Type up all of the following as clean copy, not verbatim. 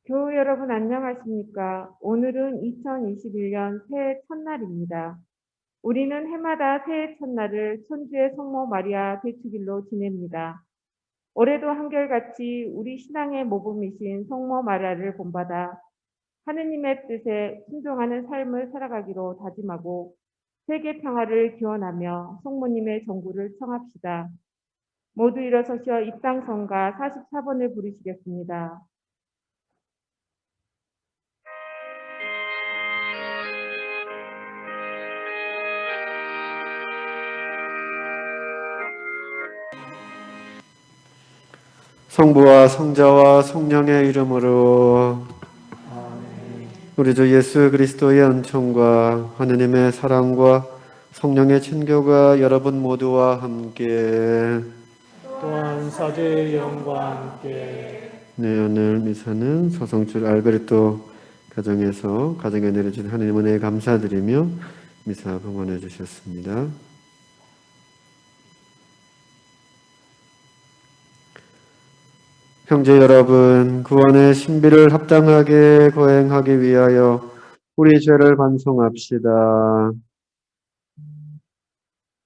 교우 여러분 안녕하십니까? 오늘은 2021년 새해 첫날입니다. 우리는 해마다 새해 첫날을 천주의 성모 마리아 대축일로 지냅니다. 올해도 한결같이 우리 신앙의 모범이신 성모 마리아를 본받아 하느님의 뜻에 순종하는 삶을 살아가기로 다짐하고 세계 평화를 기원하며 성모님의 정구를 청합시다. 모두 일어서셔 입당성가 44번을 부르시겠습니다. 성부와 성자와 성령의 이름으로 우리 주 예수 그리스도의 은총과 하느님의 사랑과 성령의 친교가 여러분 모두와 함께 또한 사제의 영과 함께 네, 오늘 미사는 서성출 알베르토 가정에서 가정에 내려준 하느님 은혜에 감사드리며 미사 봉헌해 주셨습니다. 형제 여러분, 구원의 신비를 합당하게 거행하기 위하여 우리 죄를 반성합시다.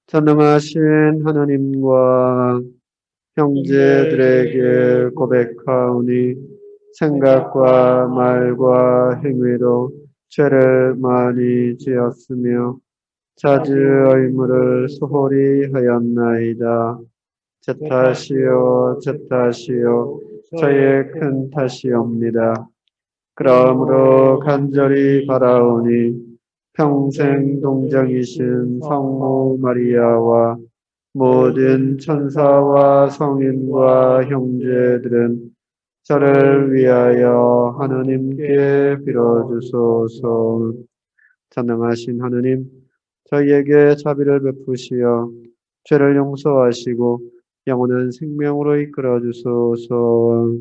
전능하신 하나님과 형제들에게 고백하오니 생각과 말과 행위로 죄를 많이 지었으며 자주 의무를 소홀히 하였나이다. 제 탓이요, 제 탓이요, 저의 큰 탓이옵니다. 그러므로 간절히 바라오니 평생 동정이신 성모 마리아와 모든 천사와 성인과 형제들은 저를 위하여 하느님께 빌어주소서. 전능하신 하느님, 저희에게 자비를 베푸시어 죄를 용서하시고 영원한 생명으로 이끌어 주소서.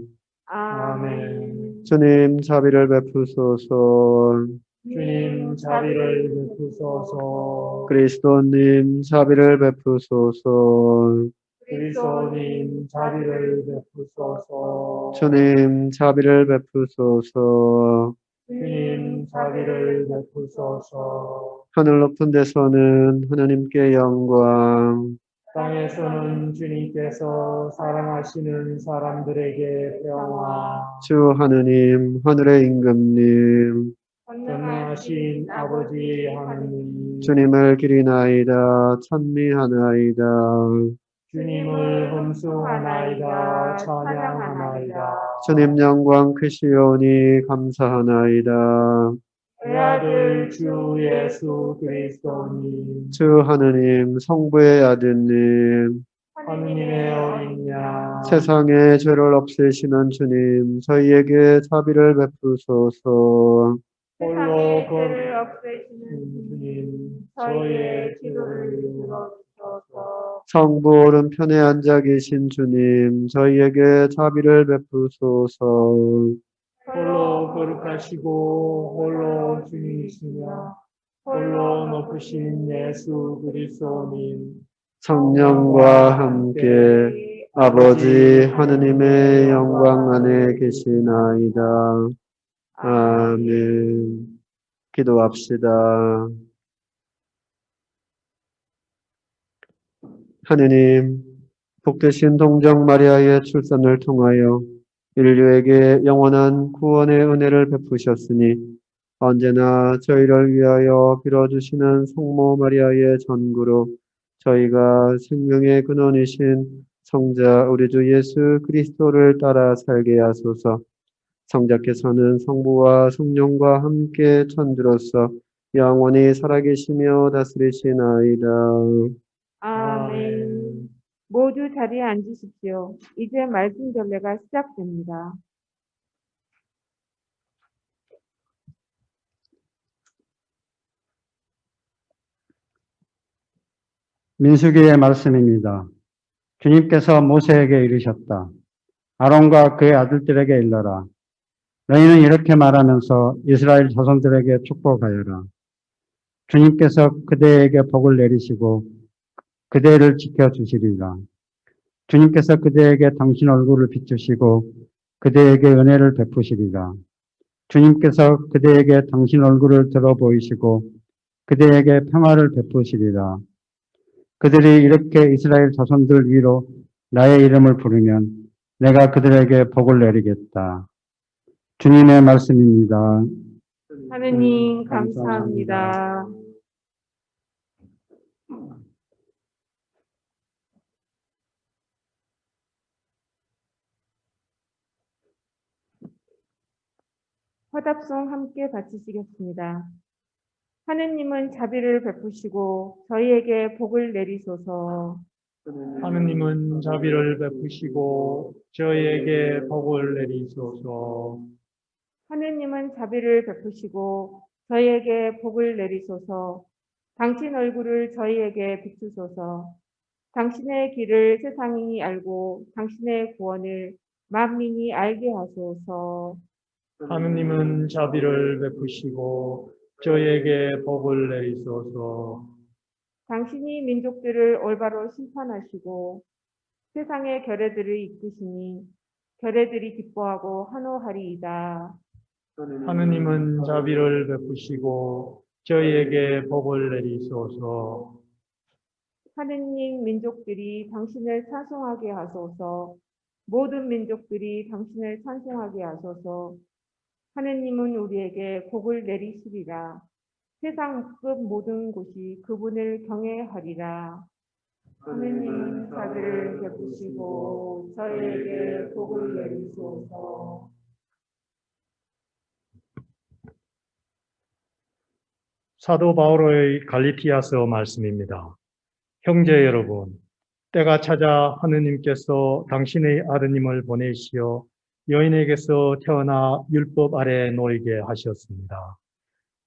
아멘. 주님 자비를 베푸소서. 주님 자비를 베푸소서. 그리스도님 자비를 베푸소서. 그리스도님 자비를 베푸소서. 주님 자비를 베푸소서. 주님 자비를 베푸소서. 하늘 높은 데서는 하나님께 영광, 땅에서는 주님께서 사랑하시는 사람들에게 평화. 주 하느님 하늘의 임금님, 전능하신 아버지 하느님, 주님을 기리나이다 찬미하나이다. 주님을 흠수하나이다 찬양하나이다. 주님 영광 크시오니 감사하나이다. 내 아들 주 예수 그리스도님, 주 하느님 성부의 아드님, 하느님의 어린 양, 세상의 죄를 없애시는 주님, 저희에게 자비를 베푸소서. 홀로 죄를 거룩하신 없애시는 주님, 저희의 저희의 기도를 기도를 들어주소서. 성부 오른편에 앉아 계신 주님, 저희에게 자비를 베푸소서. 홀로 거룩하시고 홀로 주님이시며 홀로 높으신 예수 그리스도님, 성령과 함께 아버지 하느님의 영광 안에 계시나이다. 아멘. 기도합시다. 하느님, 복되신 동정 마리아의 출산을 통하여 인류에게 영원한 구원의 은혜를 베푸셨으니 언제나 저희를 위하여 빌어주시는 성모 마리아의 전구로 저희가 생명의 근원이신 성자 우리 주 예수 그리스도를 따라 살게 하소서. 성자께서는 성부와 성령과 함께 천주로서 영원히 살아계시며 다스리시나이다. 아멘. 모두 자리에 앉으십시오. 이제 말씀 전례가 시작됩니다. 민수기의 말씀입니다. 주님께서 모세에게 이르셨다. 아론과 그의 아들들에게 일러라. 너희는 이렇게 말하면서 이스라엘 자손들에게 축복하여라. 주님께서 그대에게 복을 내리시고 그대를 지켜주시리라. 주님께서 그대에게 당신 얼굴을 비추시고 그대에게 은혜를 베푸시리라. 주님께서 그대에게 당신 얼굴을 들어 보이시고 그대에게 평화를 베푸시리라. 그들이 이렇게 이스라엘 자손들 위로 나의 이름을 부르면 내가 그들에게 복을 내리겠다. 주님의 말씀입니다. 하느님 감사합니다. 화답송 함께 바치시겠습니다. 하느님은 자비를 베푸시고 저희에게 복을 내리소서. 하느님은 자비를 베푸시고 저희에게 복을 내리소서. 하느님은 자비를 베푸시고 저희에게 복을 내리소서. 당신 얼굴을 저희에게 비추소서. 당신의 길을 세상이 알고 당신의 구원을 만민이 알게 하소서. 하느님은 자비를 베푸시고 저희에게 복을 내리소서. 당신이 민족들을 올바로 심판하시고 세상의 결례들을 이끄시니 결례들이 기뻐하고 환호하리이다. 하느님은 자비를 베푸시고 저희에게 복을 내리소서. 하느님 민족들이 당신을 찬송하게 하소서. 모든 민족들이 당신을 찬송하게 하소서. 하느님은 우리에게 복을 내리시리라. 세상 끝 모든 곳이 그분을 경외하리라. 하느님은 자비를 베푸시고 저희에게 복을 내리소서. 사도 바울의 갈리티아서 말씀입니다. 형제 여러분, 때가 찾아 하느님께서 당신의 아드님을 보내시어 여인에게서 태어나 율법 아래 놓이게 하셨습니다.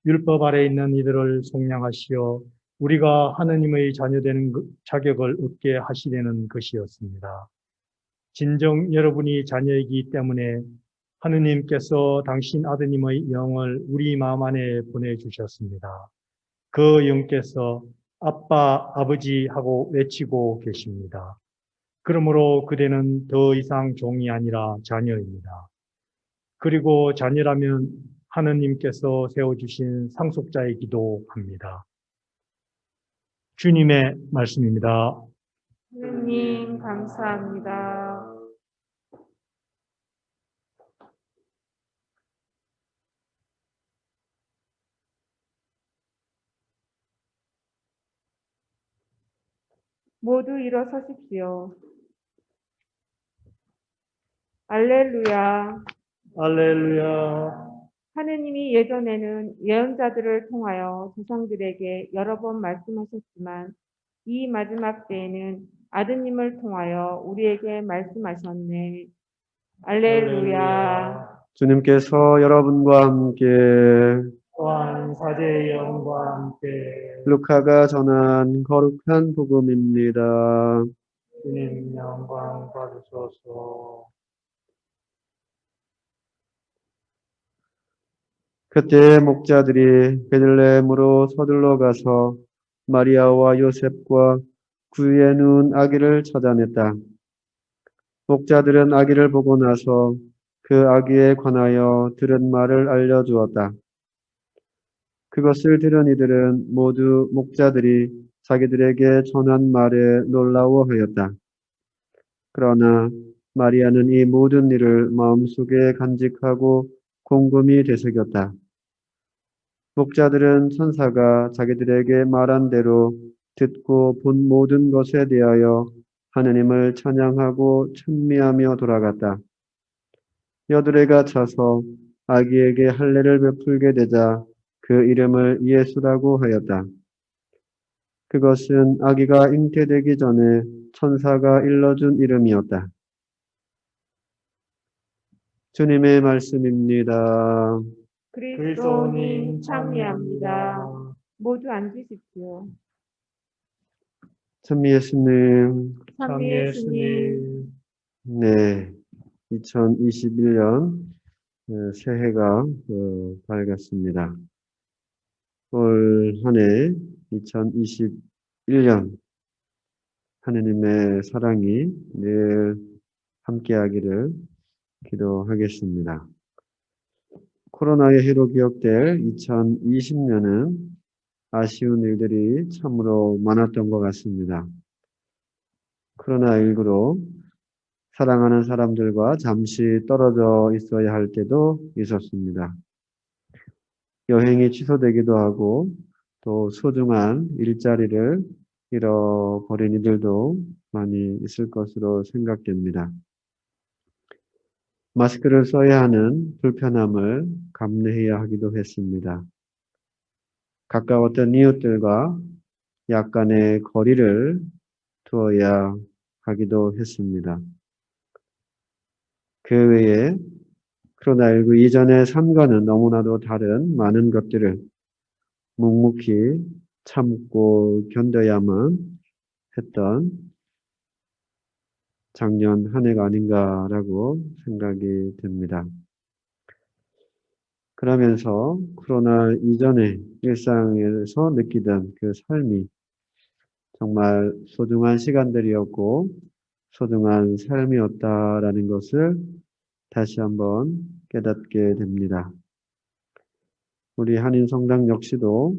율법 아래 있는 이들을 속량하시어 우리가 하느님의 자녀되는 자격을 얻게 하시려는 것이었습니다. 진정 여러분이 자녀이기 때문에 하느님께서 당신 아드님의 영을 우리 마음 안에 보내주셨습니다. 그 영께서 아빠, 아버지 하고 외치고 계십니다. 그러므로 그대는 더 이상 종이 아니라 자녀입니다. 그리고 자녀라면 하느님께서 세워주신 상속자이기도 합니다. 주님의 말씀입니다. 하느님 감사합니다. 모두 일어서십시오. 알렐루야. 할렐루야. 하느님이 예전에는 예언자들을 통하여 조상들에게 여러 번 말씀하셨지만 이 마지막 때에는 아드님을 통하여 우리에게 말씀하셨네. 알렐루야. 주님께서 여러분과 함께 또한 사제의 영과 함께 루카가 전한 거룩한 복음입니다. 주님 영광 받으소서. 그때 목자들이 베들레헴으로 서둘러 가서 마리아와 요셉과 구유에 누운 아기를 찾아냈다. 목자들은 아기를 보고 나서 그 아기에 관하여 들은 말을 알려주었다. 그것을 들은 이들은 모두 목자들이 자기들에게 전한 말에 놀라워하였다. 그러나 마리아는 이 모든 일을 마음속에 간직하고 곰곰이 되새겼다. 목자들은 천사가 자기들에게 말한 대로 듣고 본 모든 것에 대하여 하느님을 찬양하고 찬미하며 돌아갔다. 여드레가 차서 아기에게 할례를 베풀게 되자 그 이름을 예수라고 하였다. 그것은 아기가 잉태되기 전에 천사가 일러준 이름이었다. 주님의 말씀입니다. 그리스도님 참여합니다. 모두 앉으십시오. 찬미 예수님, 참미 예수님. 네, 2021년 새해가 밝았습니다. 올 한 해 2021년 하느님의 사랑이 늘 함께하기를 기도하겠습니다. 코로나의 해로 기억될 2020년은 아쉬운 일들이 참으로 많았던 것 같습니다. 코로나19로 사랑하는 사람들과 잠시 떨어져 있어야 할 때도 있었습니다. 여행이 취소되기도 하고 또 소중한 일자리를 잃어버린 이들도 많이 있을 것으로 생각됩니다. 마스크를 써야 하는 불편함을 감내해야 하기도 했습니다. 가까웠던 이웃들과 약간의 거리를 두어야 하기도 했습니다. 그 외에 코로나19 이전의 삶과는 너무나도 다른 많은 것들을 묵묵히 참고 견뎌야만 했던 작년 한 해가 아닌가라고 생각이 됩니다. 그러면서 코로나 이전의 일상에서 느끼던 그 삶이 정말 소중한 시간들이었고 소중한 삶이었다라는 것을 다시 한번 깨닫게 됩니다. 우리 한인 성당 역시도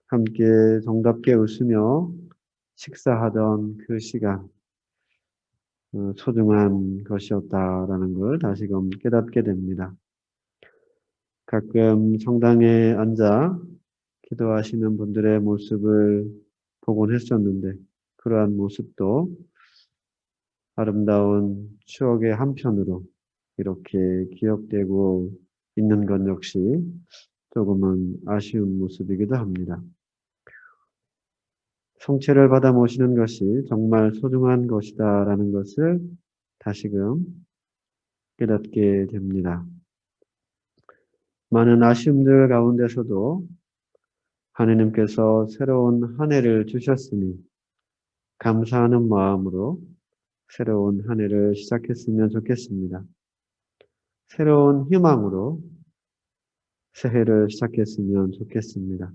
함께 정답게 웃으며 식사하던 그 시간 소중한 것이었다라는 걸 다시금 깨닫게 됩니다. 가끔 성당에 앉아 기도하시는 분들의 모습을 보곤 했었는데 그러한 모습도 아름다운 추억의 한편으로 이렇게 기억되고 있는 것 역시 조금은 아쉬운 모습이기도 합니다. 성체를 받아 모시는 것이 정말 소중한 것이다라는 것을 다시금 깨닫게 됩니다. 많은 아쉬움들 가운데서도 하느님께서 새로운 한 해를 주셨으니 감사하는 마음으로 새로운 한 해를 시작했으면 좋겠습니다. 새로운 희망으로 새해를 시작했으면 좋겠습니다.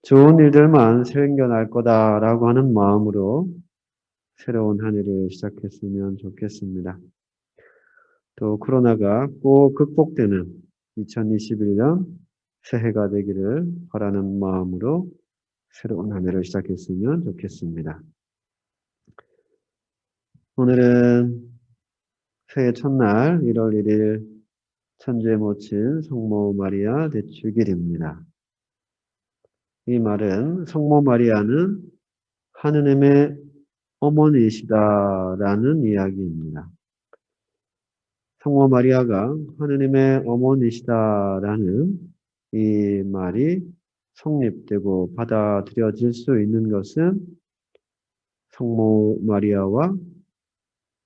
좋은 일들만 생겨날 거다라고 하는 마음으로 새로운 한 해를 시작했으면 좋겠습니다. 또 코로나가 꼭 극복되는 2021년 새해가 되기를 바라는 마음으로 새로운 한 해를 시작했으면 좋겠습니다. 오늘은 새해 첫날 1월 1일 천주의 모친 성모 마리아 대축일입니다. 이 말은 성모 마리아는 하느님의 어머니이시다라는 이야기입니다. 성모 마리아가 하느님의 어머니이시다라는 이 말이 성립되고 받아들여질 수 있는 것은 성모 마리아와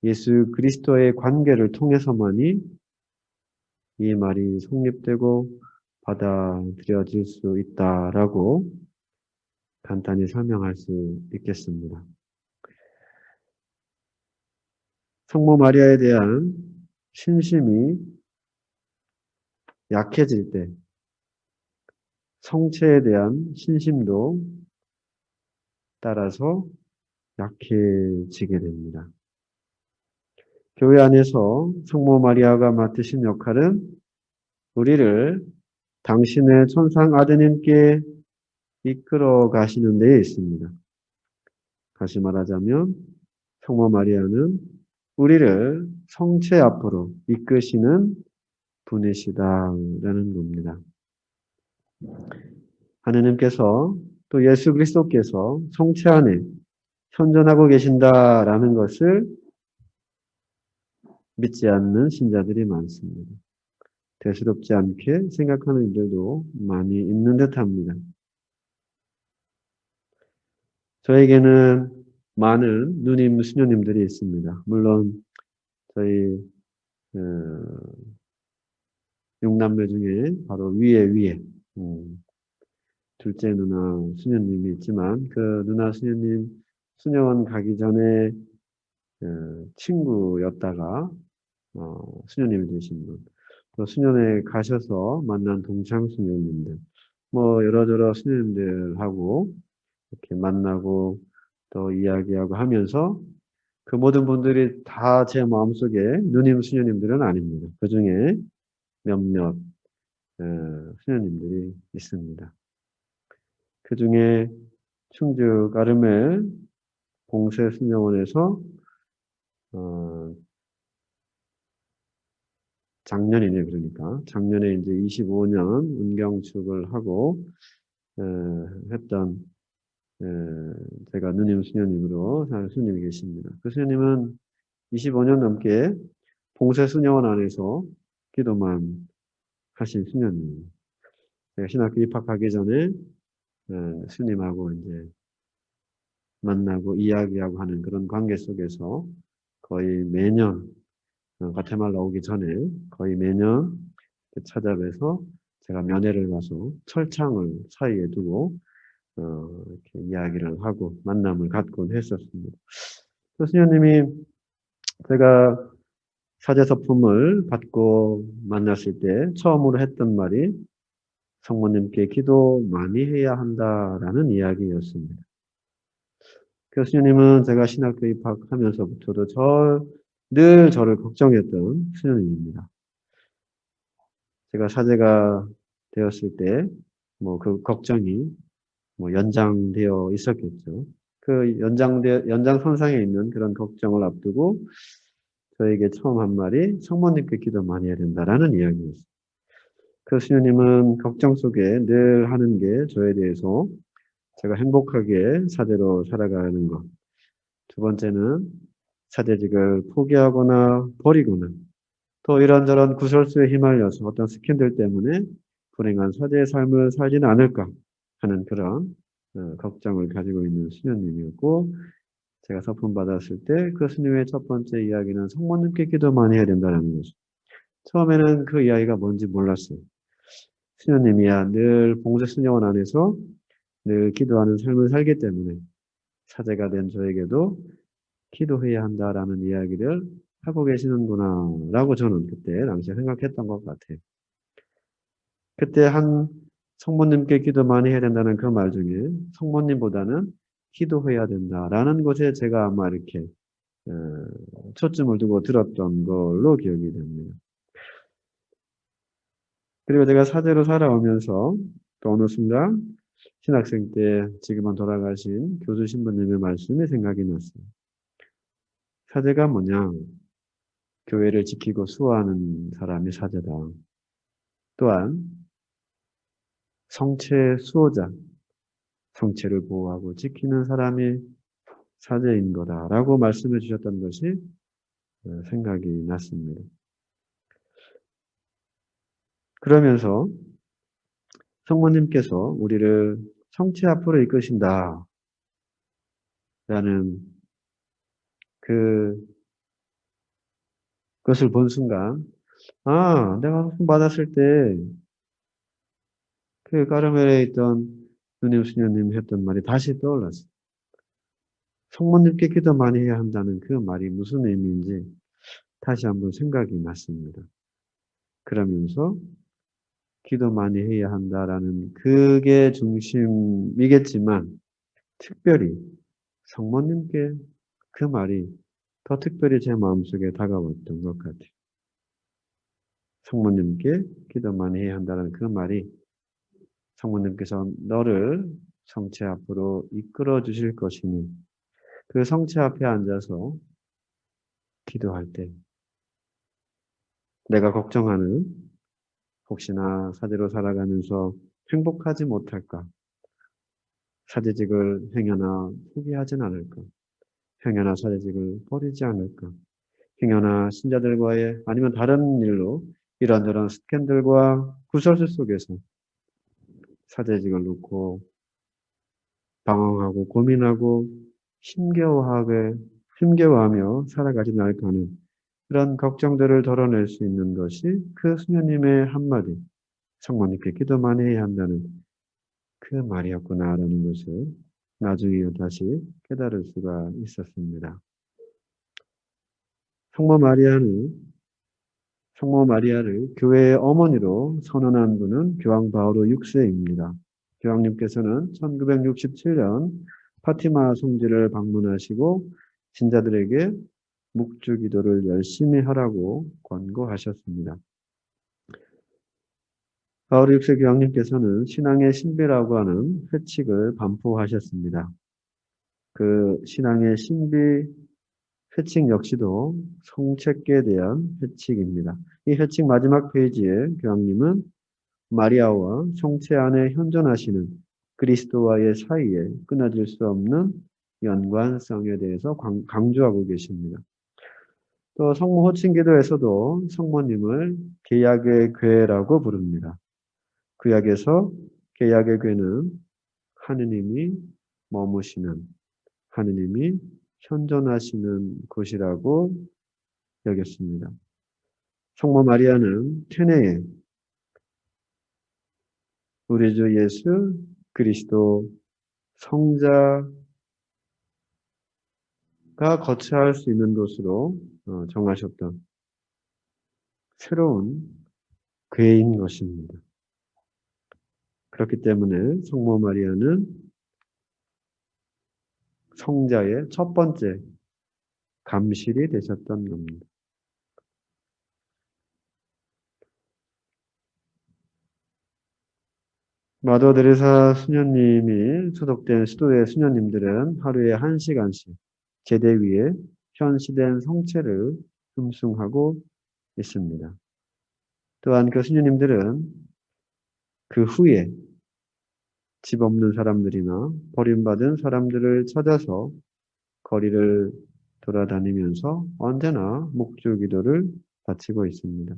예수 그리스도의 관계를 통해서만이 이 말이 성립되고 받아들여질 수 있다라고 간단히 설명할 수 있겠습니다. 성모 마리아에 대한 신심이 약해질 때 성체에 대한 신심도 따라서 약해지게 됩니다. 교회 안에서 성모 마리아가 맡으신 역할은 우리를 당신의 천상 아드님께 이끌어 가시는 데에 있습니다. 다시 말하자면 성모 마리아는 우리를 성체 앞으로 이끄시는 분이시다라는 겁니다. 하느님께서 또 예수 그리스도께서 성체 안에 현존하고 계신다라는 것을 믿지 않는 신자들이 많습니다. 대수롭지 않게 생각하는 이들도 많이 있는 듯합니다. 저에게는 많은 누님, 수녀님들이 있습니다. 물론 저희 6남매 중에 바로 위에 둘째 누나 수녀님이 있지만 그 누나 수녀님 수녀원 가기 전에 친구였다가 수녀님이 되신 분, 또 수녀원에 가셔서 만난 동창 수녀님들, 뭐 여러저러 수녀님들하고 이렇게 만나고 또 이야기하고 하면서 그 모든 분들이 다 제 마음속에 누님 수녀님들은 아닙니다. 그 중에 몇몇 수녀님들이 있습니다. 그 중에 충주 가르멜 봉쇄수녀원에서 작년이네, 그러니까 작년에 이제 25년 은경축을 하고 했던 제가 누님 수녀님으로 사는 수녀님이 계십니다. 그 수녀님은 25년 넘게 봉쇄수녀원 안에서 기도만 하신 수녀님이에요. 제가 신학교 입학하기 전에 스님하고 이제 만나고 이야기하고 하는 그런 관계 속에서 거의 매년 과테말라 오기 전에 거의 매년 찾아뵈서 제가 면회를 가서 철창을 사이에 두고 이렇게 이야기를 하고 만남을 갖곤 했었습니다. 그 스님이 제가 사제서품을 받고 만났을 때 처음으로 했던 말이 성모님께 기도 많이 해야 한다라는 이야기였습니다. 교수님은 제가 신학교 입학하면서부터도 늘 저를 걱정했던 수녀님입니다. 제가 사제가 되었을 때 그 걱정이 연장되어 있었겠죠. 그 연장선상에 있는 그런 걱정을 앞두고 저에게 처음 한 말이 성모님께 기도 많이 해야 된다라는 이야기였어요. 그 수녀님은 걱정 속에 늘 하는 게 저에 대해서 제가 행복하게 사제로 살아가는 것. 두 번째는 사제직을 포기하거나 버리거나 또 이런저런 구설수에 휘말려서 어떤 스캔들 때문에 불행한 사제의 삶을 살지는 않을까 하는 그런 걱정을 가지고 있는 수녀님이었고 제가 서품 받았을 때 그 스님의 첫 번째 이야기는 성모님께 기도 많이 해야 된다는 것이죠. 처음에는 그 이야기가 뭔지 몰랐어요. 수녀님이야 늘 봉쇄수녀원 안에서 늘 기도하는 삶을 살기 때문에 사제가 된 저에게도 기도해야 한다라는 이야기를 하고 계시는구나 라고 저는 그때 당시에 생각했던 것 같아요. 그때 한 성모님께 기도 많이 해야 된다는 그 말 중에 성모님보다는 기도해야 된다라는 것에 제가 아마 이렇게 초점을 두고 들었던 걸로 기억이 됩니다. 그리고 제가 사제로 살아오면서 또 어느 순간 신학생 때 지금은 돌아가신 교주 신부님의 말씀이 생각이 났어요. 사제가 뭐냐? 교회를 지키고 수호하는 사람이 사제다. 또한 성체 수호자, 성체를 보호하고 지키는 사람이 사제인 거다라고 말씀해 주셨던 것이 생각이 났습니다. 그러면서 성모님께서 우리를 성체 앞으로 이끄신다 라는 그것을 본 순간 내가 서품 받았을 때 그 까르멜에 있던 누님 수녀님 했던 말이 다시 떠올랐어요. 성모님께 기도 많이 해야 한다는 그 말이 무슨 의미인지 다시 한번 생각이 났습니다. 그러면서 기도 많이 해야 한다라는 그게 중심이겠지만 특별히 성모님께 그 말이 더 특별히 제 마음속에 다가왔던 것 같아요. 성모님께 기도 많이 해야 한다는 그 말이 성모님께서 너를 성체 앞으로 이끌어 주실 것이니 그 성체 앞에 앉아서 기도할 때 내가 걱정하는 혹시나 사제로 살아가면서 행복하지 못할까? 사제직을 행여나 포기하진 않을까? 행여나 사제직을 버리지 않을까? 행여나 신자들과의 아니면 다른 일로 이런저런 스캔들과 구설수 속에서 사제직을 놓고 방황하고 고민하고 힘겨워하며 살아가지 않을까 하는 그런 걱정들을 덜어낼 수 있는 것이 그 수녀님의 한마디, 성모님께 기도 많이 해야 한다는 그 말이었구나라는 것을 나중에 다시 깨달을 수가 있었습니다. 성모 마리아를 교회의 어머니로 선언한 분은 교황 바오로 6세입니다. 교황님께서는 1967년 파티마 성지를 방문하시고 신자들에게 묵주 기도를 열심히 하라고 권고하셨습니다. 바울 6세 교황님께서는 신앙의 신비라고 하는 회칙을 반포하셨습니다. 그 신앙의 신비 회칙 역시도 성책에 대한 회칙입니다. 이 회칙 마지막 페이지에 교황님은 마리아와 성체 안에 현존하시는 그리스도와의 사이에 끊어질 수 없는 연관성에 대해서 강조하고 계십니다. 또 성모 호칭 기도에서도 성모님을 계약의 궤라고 부릅니다. 구약에서 계약의 궤는 하느님이 머무시는, 하느님이 현존하시는 곳이라고 여겼습니다. 성모 마리아는 태내에 우리 주 예수 그리스도 성자가 거처할 수 있는 곳으로 정하셨던 새로운 궤인 것입니다. 그렇기 때문에 성모 마리아는 성자의 첫 번째 감실이 되셨던 겁니다. 마더 데레사 수녀님이 소속된 수도의 수녀님들은 하루에 1시간씩 제대 위에 현시된 성체를 흠숭하고 있습니다. 또한 그 수녀님들은 그 후에 집 없는 사람들이나 버림받은 사람들을 찾아서 거리를 돌아다니면서 언제나 목주 기도를 바치고 있습니다.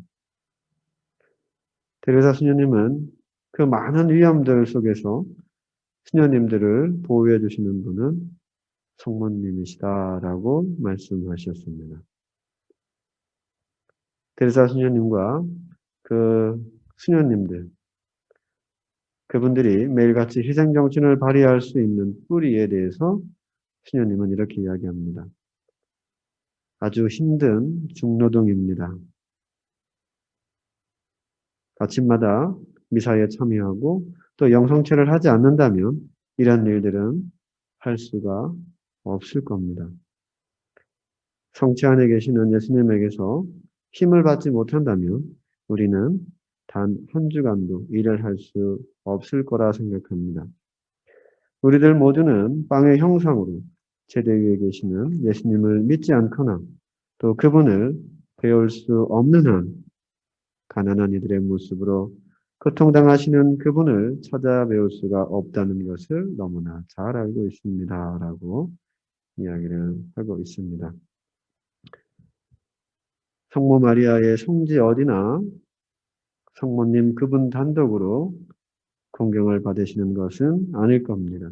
데레사 수녀님은 그 많은 위험들 속에서 수녀님들을 보호해 주시는 분은 성모님이시다라고 말씀하셨습니다. 데레사 수녀님과 그 수녀님들, 그분들이 매일같이 희생정신을 발휘할 수 있는 뿌리에 대해서 수녀님은 이렇게 이야기합니다. 아주 힘든 중노동입니다. 아침마다 미사에 참여하고 또 영성체를 하지 않는다면 이런 일들은 할 수가 없을 겁니다. 성체 안에 계시는 예수님에게서 힘을 받지 못한다면 우리는 단 한 주간도 일을 할 수 없을 거라 생각합니다. 우리들 모두는 빵의 형상으로 제대 위에 계시는 예수님을 믿지 않거나 또 그분을 배울 수 없는 한 가난한 이들의 모습으로 고통당하시는 그분을 찾아 배울 수가 없다는 것을 너무나 잘 알고 있습니다. 라고 이야기를 하고 있습니다. 성모 마리아의 성지 어디나 성모님 그분 단독으로 공경을 받으시는 것은 아닐 겁니다.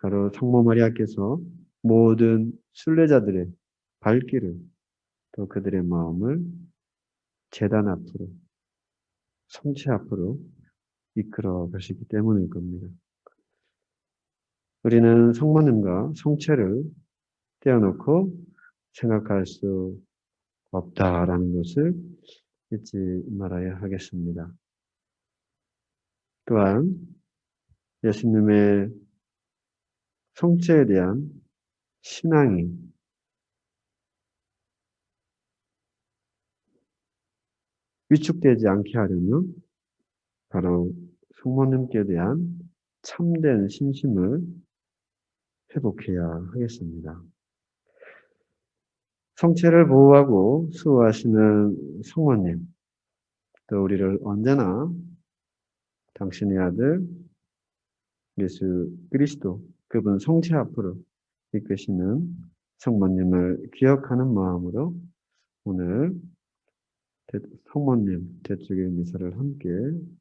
바로 성모 마리아께서 모든 순례자들의 발길을 또 그들의 마음을 제단 앞으로, 성체 앞으로 이끌어 가시기 때문일 겁니다. 우리는 성모님과 성체를 떼어놓고 생각할 수 없다라는 것을 잊지 말아야 하겠습니다. 또한 예수님의 성체에 대한 신앙이 위축되지 않게 하려면 바로 성모님께 대한 참된 신심을 회복해야 하겠습니다. 성체를 보호하고 수호하시는 성모님, 또 우리를 언제나 당신의 아들 예수 그리스도 그분 성체 앞으로 이끄시는 성모님을 기억하는 마음으로 오늘 성모님 대축의 미사를 함께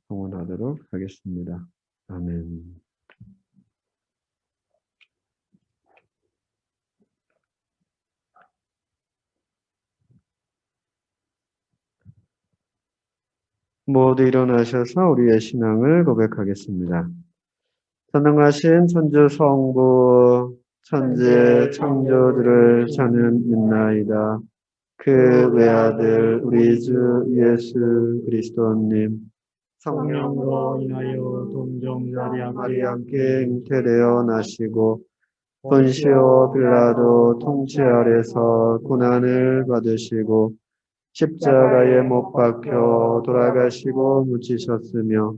성원하도록 하겠습니다. 아멘. 모두 일어나셔서 우리의 신앙을 고백하겠습니다. 전능하신 천주 성부 천지의 창조주를 저는 믿나이다. 그 외아들 우리 주 예수 그리스도님 성령으로 인하여 동정자리 마리아께 잉태되어 나시고 본시오 빌라도 통치 아래서 고난을 받으시고 십자가에 못 박혀 돌아가시고 묻히셨으며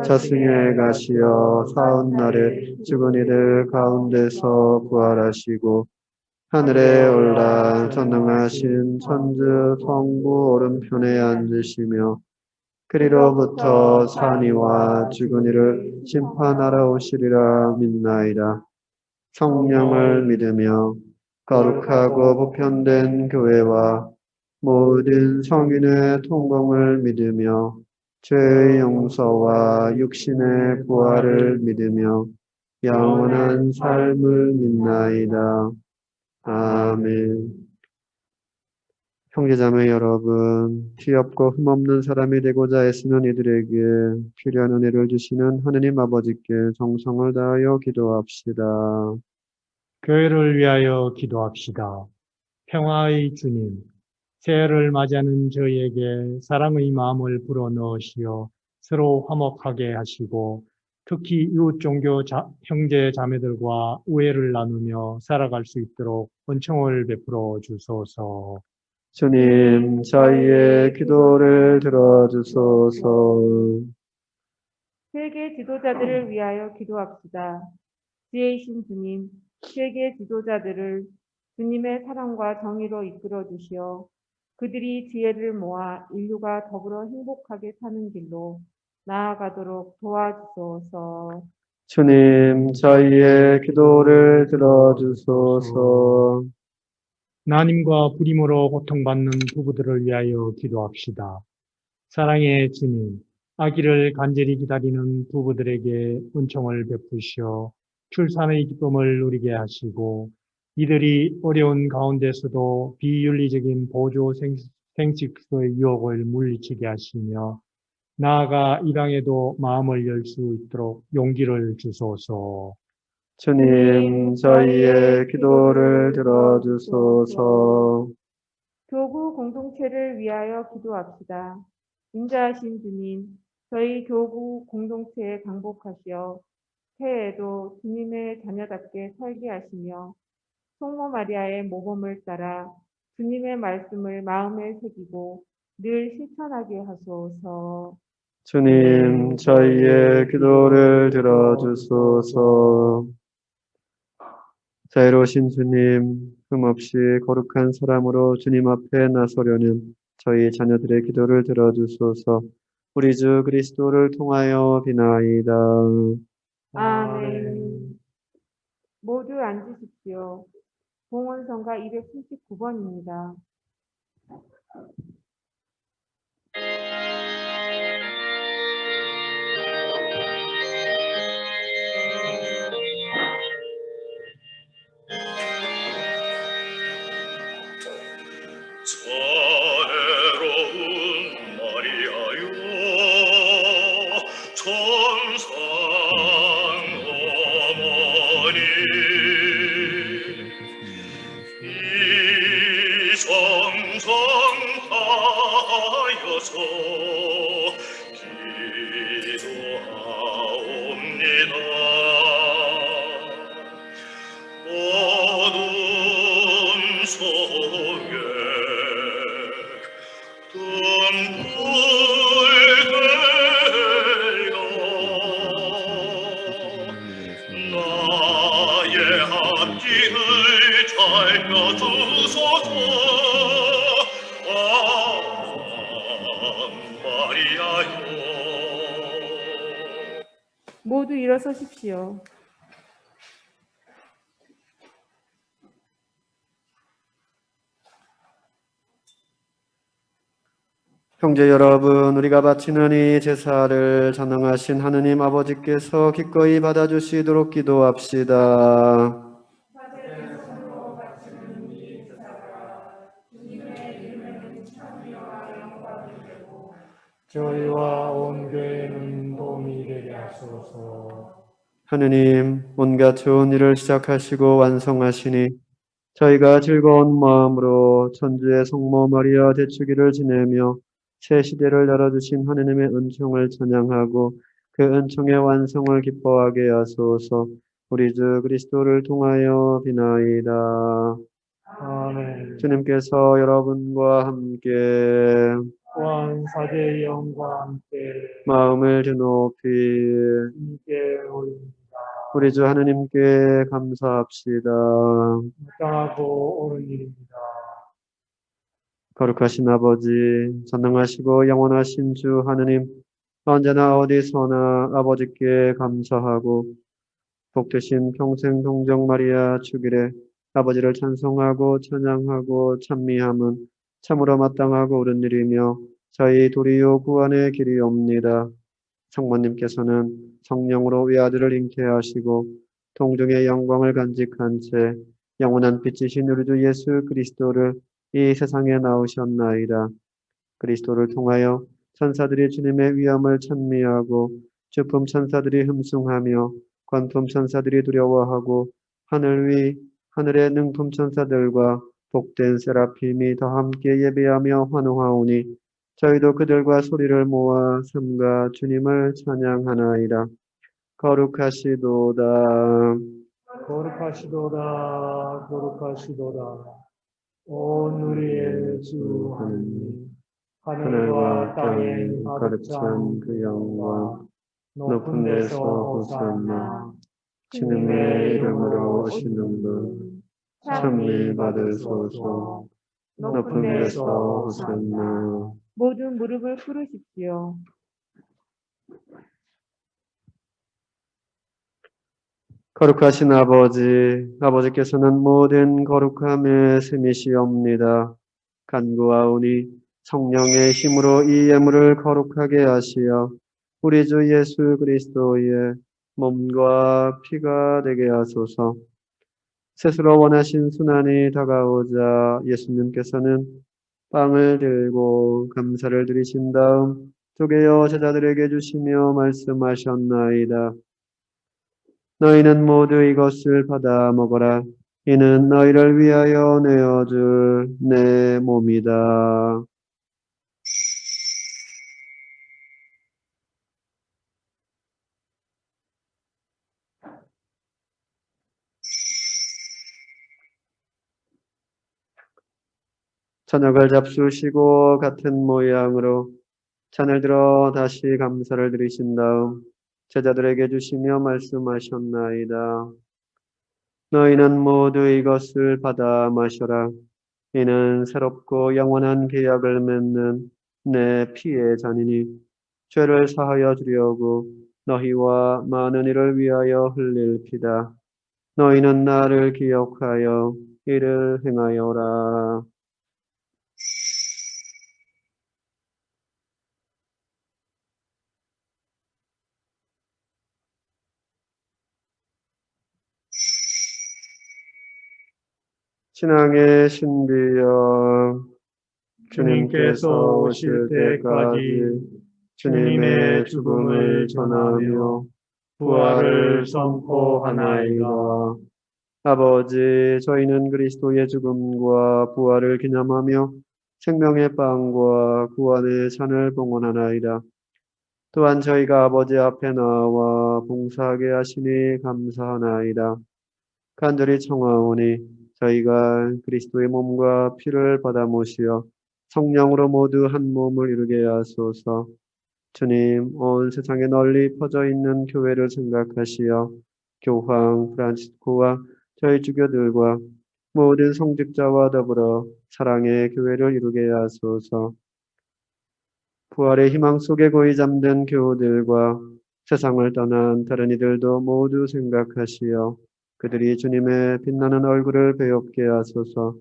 저승에 가시어 사흘날에 죽은 이들 가운데서 부활하시고 하늘에 올라 전능하신 천주 성부 오른편에 앉으시며 그리로부터 산이와 죽은 이를 심판하러 오시리라 믿나이다. 성령을 믿으며 거룩하고 보편된 교회와 모든 성인의 통공을 믿으며 죄의 용서와 육신의 부활을 믿으며 영원한 삶을 믿나이다. 아멘. 형제자매 여러분, 뒤엎고 흠없는 사람이 되고자 애쓰는 이들에게 필요한 은혜를 주시는 하느님 아버지께 정성을 다하여 기도합시다. 교회를 위하여 기도합시다. 평화의 주님, 새해를 맞이하는 저희에게 사랑의 마음을 불어넣으시어 서로 화목하게 하시고 특히 이웃 종교 형제 자매들과 우애를 나누며 살아갈 수 있도록 은총을 베풀어 주소서. 주님, 저희의 기도를 들어주소서. 세계 지도자들을 위하여 기도합시다. 지혜이신 주님, 세계 지도자들을 주님의 사랑과 정의로 이끌어 주시어 그들이 지혜를 모아 인류가 더불어 행복하게 사는 길로 나아가도록 도와주소서. 주님, 저희의 기도를 들어주소서. 난임과 불임으로 고통받는 부부들을 위하여 기도합시다. 사랑의 주님, 아기를 간절히 기다리는 부부들에게 은총을 베푸시어 출산의 기쁨을 누리게 하시고 이들이 어려운 가운데서도 비윤리적인 보조 생식의 유혹을 물리치게 하시며 나아가 이방에도 마음을 열 수 있도록 용기를 주소서. 주님, 저희의 기도를 들어주소서. 교구 공동체를 위하여 기도합시다. 인자하신 주님, 저희 교구 공동체에 강복하시어 새해에도 주님의 자녀답게 살게 하시며 성모 마리아의 모범을 따라 주님의 말씀을 마음에 새기고 늘 실천하게 하소서. 주님, 저희의 기도를 들어주소서. 자애로우신 주님, 흠없이 거룩한 사람으로 주님 앞에 나서려는 저희 자녀들의 기도를 들어주소서. 우리 주 그리스도를 통하여 비나이다. 아멘. 모두 앉으십시오. 봉헌성가 239번입니다. 자애로운 마리아여 천상 어머니 이 정성 다하여서 기도하옵니다. 어둠 속에 나의 앞길을 잘 펴주소서. 마리아요. 모두 일어서십시오. 형제 여러분, 우리가 바치는 이 제사를 전능하신 하느님 아버지께서 기꺼이 받아주시도록 기도합시다. 저희와 온 교회는 도움이 되게 하소서. 하느님, 온갖 좋은 일을 시작하시고 완성하시니 저희가 즐거운 마음으로 천주의 성모 마리아 대축일을 지내며 새 시대를 열어주신 하느님의 은총을 찬양하고 그 은총의 완성을 기뻐하게 하소서. 우리 주 그리스도를 통하여 비나이다. 아멘. 주님께서 여러분과 함께 또한 사제의 영과 함께 마음을 드높이 주님께 올립니다. 우리 주 하느님께 감사합시다. 마땅하고 옳은 일입니다. 거룩하신 아버지, 전능하시고 영원하신 주 하느님, 언제나 어디서나 아버지께 감사하고 복되신 평생 동정 마리아 축일에 아버지를 찬송하고 찬양하고 찬미함은 참으로 마땅하고 옳은 일이며 저희 도리요 구원의 길이옵니다. 성모님께서는 성령으로 외아들을 잉태하시고 동중의 영광을 간직한 채 영원한 빛이신 우리 주 예수 그리스도를 이 세상에 나오셨나이다. 그리스도를 통하여 천사들이 주님의 위엄을 찬미하고 주품 천사들이 흠숭하며 관품 천사들이 두려워하고 하늘의 능품 천사들과 복된 세라핌이 다 함께 예배하며 환호하오니 저희도 그들과 소리를 모아 삼가 주님을 찬양하나이다. 거룩하시도다. 거룩하시도다. 거룩하시도다. 온 우리의 주 하느님, 하늘과 땅에 가득 찬 그 영광, 높은 데서 호산나, 주님의 이름으로 오시는 분 찬미 받으소서. 높은 데서 호산나. 모든 무릎을 꿇으십시오. 거룩하신 아버지께서는 모든 거룩함의 셈이시옵니다. 간구하오니 성령의 힘으로 이 예물을 거룩하게 하시어 우리 주 예수 그리스도의 몸과 피가 되게 하소서. 스스로 원하신 순환이 다가오자 예수님께서는 빵을 들고 감사를 드리신 다음 쪼개어 제자들에게 주시며 말씀하셨나이다. 너희는 모두 이것을 받아 먹어라. 이는 너희를 위하여 내어줄 내 몸이다. 저녁을 잡수시고 같은 모양으로 잔을 들어 다시 감사를 드리신 다음 제자들에게 주시며 말씀하셨나이다. 너희는 모두 이것을 받아 마셔라. 이는 새롭고 영원한 계약을 맺는 내 피의 잔이니 죄를 사하여 주려고 너희와 많은 이를 위하여 흘릴 피다. 너희는 나를 기억하여 이를 행하여라. 신앙의 신비여, 주님께서 오실 때까지 주님의 죽음을 전하며 부활을 선포하나이다. 아버지, 저희는 그리스도의 죽음과 부활을 기념하며 생명의 빵과 구원의 잔을 봉헌하나이다. 또한 저희가 아버지 앞에 나와 봉사하게 하시니 감사하나이다. 간절히 청하오니 저희가 그리스도의 몸과 피를 받아 모시어 성령으로 모두 한 몸을 이루게 하소서. 주님, 온 세상에 널리 퍼져 있는 교회를 생각하시어 교황 프란치스코와 저희 주교들과 모든 성직자와 더불어 사랑의 교회를 이루게 하소서. 부활의 희망 속에 고이 잠든 교우들과 세상을 떠난 다른 이들도 모두 생각하시어 그들이 주님의 빛나는 얼굴을 배웁게 하소서.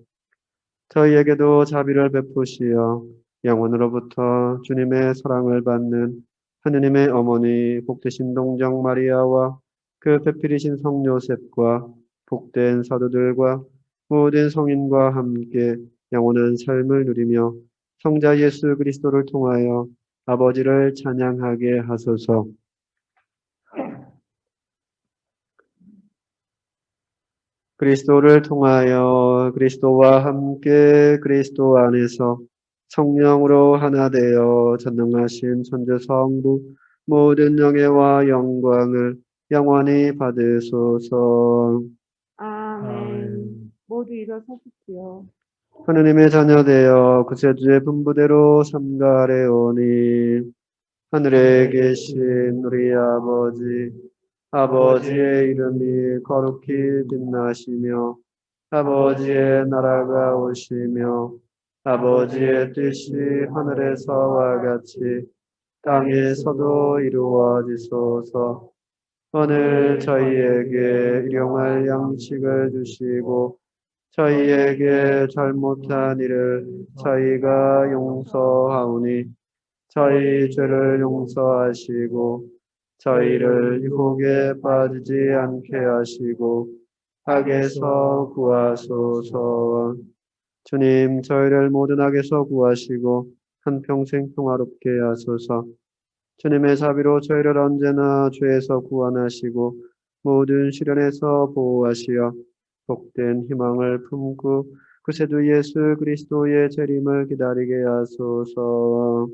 저희에게도 자비를 베푸시어 영원으로부터 주님의 사랑을 받는 하느님의 어머니 복되신 동정 마리아와 그 배필이신 성 요셉과 복된 사도들과 모든 성인과 함께 영원한 삶을 누리며 성자 예수 그리스도를 통하여 아버지를 찬양하게 하소서. 그리스도를 통하여 그리스도와 함께 그리스도 안에서 성령으로 하나 되어 전능하신 천주 성부 모든 영예와 영광을 영원히 받으소서. 아멘. 모두 일어서십시오. 하느님의 자녀 되어 구세주의 분부대로 삼가래오니 하늘에 계신 우리 아버지의 이름이 거룩히 빛나시며 아버지의 나라가 오시며 아버지의 뜻이 하늘에서와 같이 땅에서도 이루어지소서. 오늘 저희에게 일용할 양식을 주시고 저희에게 잘못한 일을 저희가 용서하오니 저희 죄를 용서하시고 저희를 유혹에 빠지지 않게 하시고 악에서 구하소서. 주님, 저희를 모든 악에서 구하시고 한평생 평화롭게 하소서. 주님의 자비로 저희를 언제나 죄에서 구원하시고 모든 시련에서 보호하시어 복된 희망을 품고 구세주 예수 그리스도의 재림을 기다리게 하소서.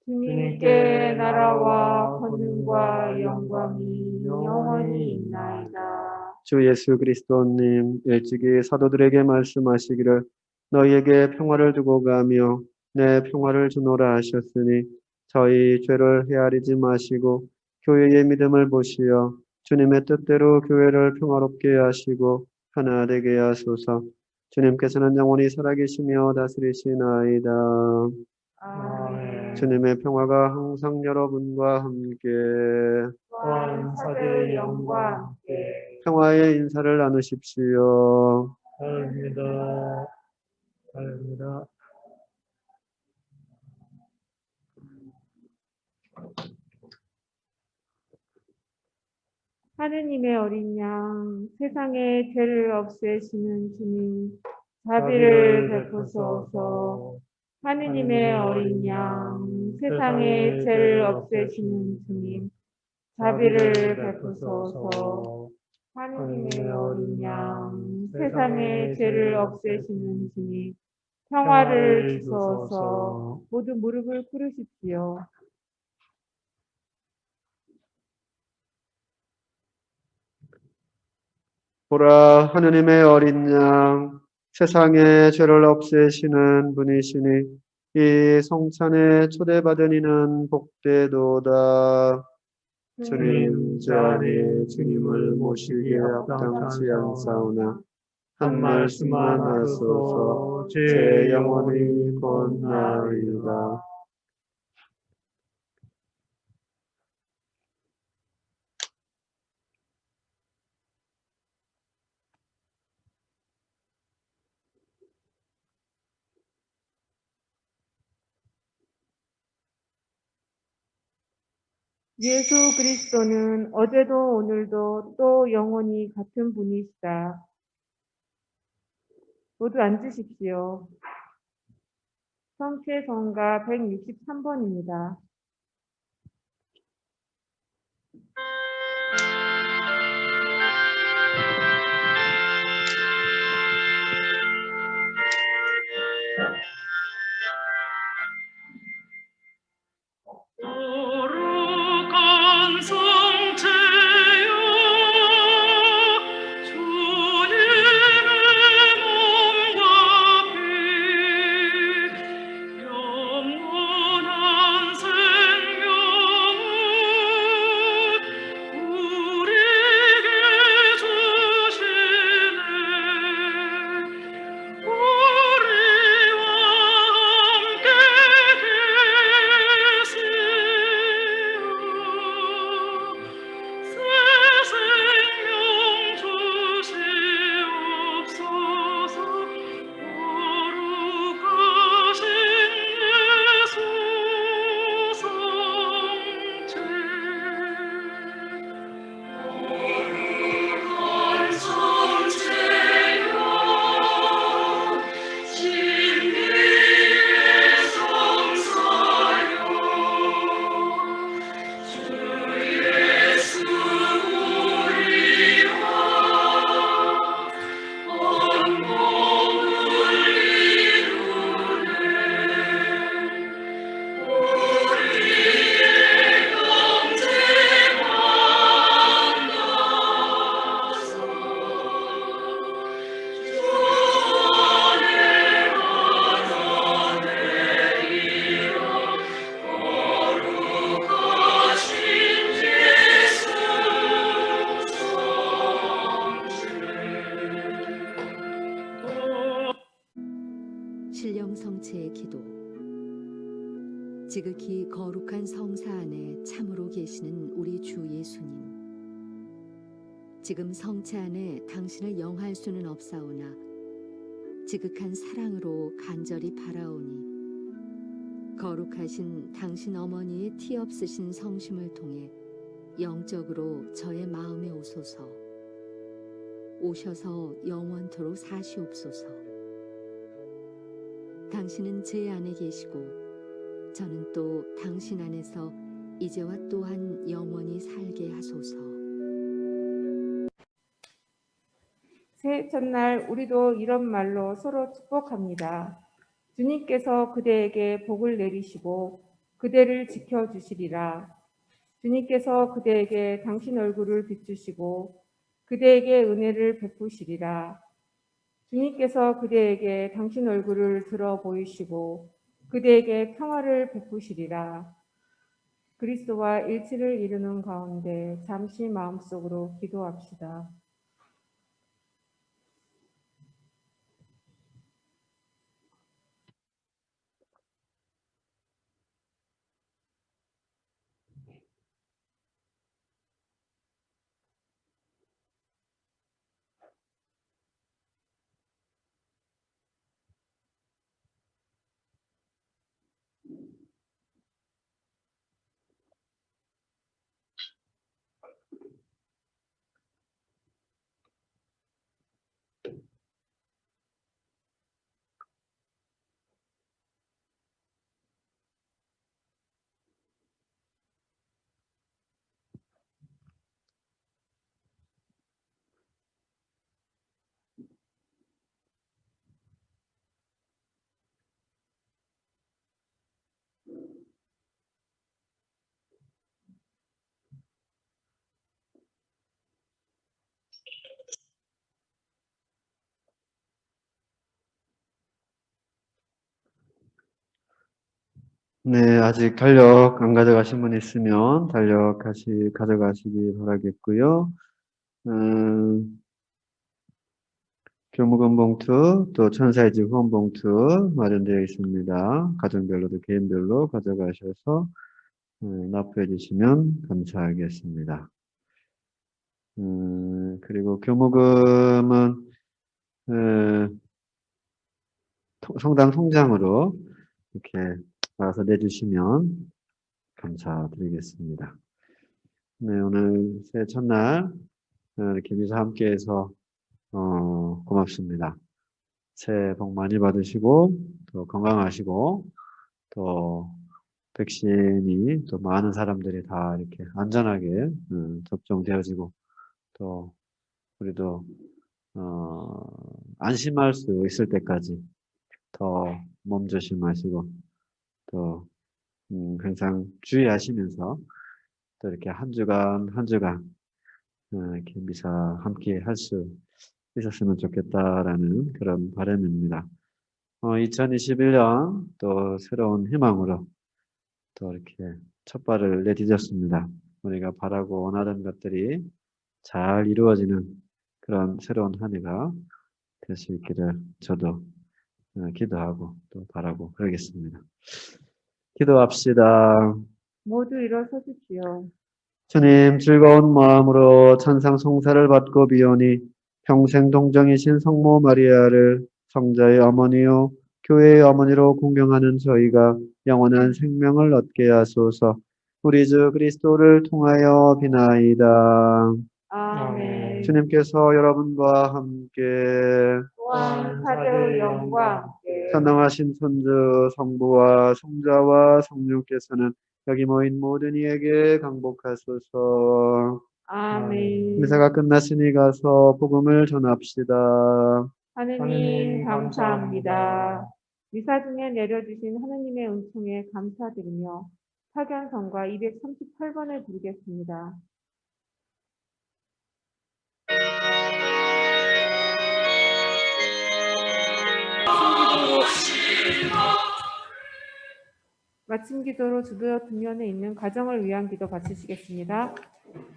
주님께 나라와 권능과 영광이 영원히 있나이다. 주 예수 그리스도님, 일찍이 사도들에게 말씀하시기를 너희에게 평화를 두고 가며 내 평화를 주노라 하셨으니 저희 죄를 헤아리지 마시고 교회의 믿음을 보시어 주님의 뜻대로 교회를 평화롭게 하시고 하나 되게 하소서. 주님께서는 영원히 살아계시며 다스리시나이다. 아멘. 주님의 평화가 항상 여러분과 함께 또한 사제의 영과 함께 평화의 인사를 나누십시오. 하나입니다. 하나입니다. 하느님의 어린 양, 세상의 죄를 없애시는 주님, 자비를 베푸소서. 하느님의 어린 양, 세상의 죄를 없애시는 주님, 자비를 베푸소서. 하느님의 어린 양, 세상의 죄를 없애시는 주님, 평화를 주소서. 모두 무릎을 꿇으십시오. 보라, 하느님의 어린 양, 세상의 죄를 없애시는 분이시니 이 성찬에 초대받은 이는 복되도다. 주님, 저 안에 주님을 모시기에 합당치 않사오나 한 말씀만 하소서. 제 영혼이 곧나으리다. 예수 그리스도는 어제도 오늘도 또 영원히 같은 분이시다. 모두 앉으십시오. 성취성가 163번입니다. 거룩한 성체여 주님의 몸과 피 영원한 생 지극히 거룩한 성사 안에 참으로 계시는 우리 주 예수님, 지금 성체 안에 당신을 영할 수는 없사오나 지극한 사랑으로 간절히 바라오니 거룩하신 당신 어머니의 티 없으신 성심을 통해 영적으로 저의 마음에 오소서. 오셔서 영원토록 사시옵소서. 당신은 제 안에 계시고 저는 또 당신 안에서 이제와 또한 영원히 살게 하소서. 새해 첫날 우리도 이런 말로 서로 축복합니다. 주님께서 그대에게 복을 내리시고 그대를 지켜주시리라. 주님께서 그대에게 당신 얼굴을 비추시고 그대에게 은혜를 베푸시리라. 주님께서 그대에게 당신 얼굴을 들어 보이시고 그대에게 평화를 베푸시리라. 그리스도와 일치를 이루는 가운데 잠시 마음속으로 기도합시다. 네, 아직 달력 안 가져가신 분 있으면 달력 가져가시기 바라겠고요. 교무금 봉투, 또 천사의 집 후원 봉투 마련되어 있습니다. 가정별로도 개인별로 가져가셔서 납부해 주시면 감사하겠습니다. 그리고 교무금은 성당 통장으로 이렇게 알아서 내주시면 감사드리겠습니다. 네, 오늘 새해 첫날 이렇게 미사 함께해서 고맙습니다. 새해 복 많이 받으시고 또 건강하시고 또 백신이 또 많은 사람들이 다 이렇게 안전하게 접종되어지고 또 우리도 안심할 수 있을 때까지 더 몸조심하시고 또 항상 주의하시면서 또 이렇게 한 주간 이렇게 미사 함께 할 수 있었으면 좋겠다라는 그런 바람입니다. 2021년 또 새로운 희망으로 또 이렇게 첫 발을 내디뎠습니다. 우리가 바라고 원하던 것들이 잘 이루어지는 그런 새로운 한 해가 될 수 있기를 저도 기도하고 또 바라고 그러겠습니다. 기도합시다. 모두 일어서십시오. 주님, 즐거운 마음으로 천상 송사를 받고 비오니 평생 동정이신 성모 마리아를 성자의 어머니요 교회의 어머니로 공경하는 저희가 영원한 생명을 얻게 하소서. 우리 주 그리스도를 통하여 비나이다. 아멘. 주님께서 여러분과 함께 또한 사제의 영과 함께 전능하신 천주 성부와 성자와 성령께서는 여기 모인 모든 이에게 강복하소서. 아멘. 미사가 끝났으니 가서 복음을 전합시다. 하느님 감사합니다. 미사 중에 내려주신 하느님의 은총에 감사드리며 사견성가 238번을 부르겠습니다. 마침 기도로 주도 뒷면에 있는 가정을 위한 기도 바치시겠습니다.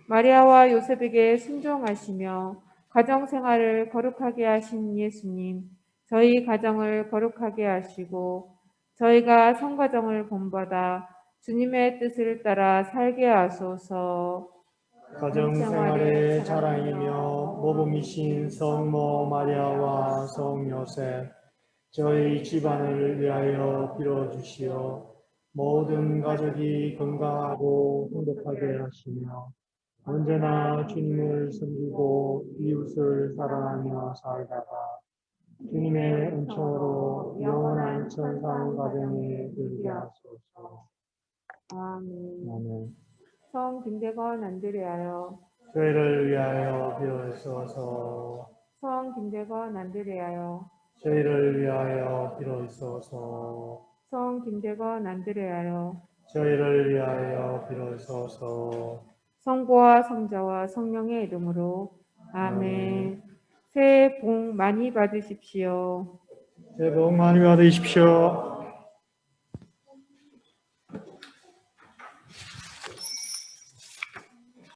마리아와 요셉에게 순종하시며 가정 생활을 거룩하게 하신 예수님, 저희 가정을 거룩하게 하시고 저희가 성과정을 본받아 주님의 뜻을 따라 살게 하소서. 가정생활의 자랑이며 모범이신 성모 마리아와 성 요셉, 저희 집안을 위하여 빌어주시오. 모든 가족이 건강하고 행복하게 하시며 언제나 주님을 섬기고 이웃을 사랑하며 살다가 주님의 은총으로 영원한 천상 가정에 이르게 하소서. 아멘. 아멘. 성 김대건 안드레아요. 저희를 위하여 빌어주소서. 성 김대건 안드레아요. 저희를 위하여 빌어주소서. 성 김대건 안드레아요. 저희를 위하여 빌어주소서. 성부와 성자와 성령의 이름으로 아멘. 새해 복 많이 받으십시오. 새해 복 많이 받으십시오.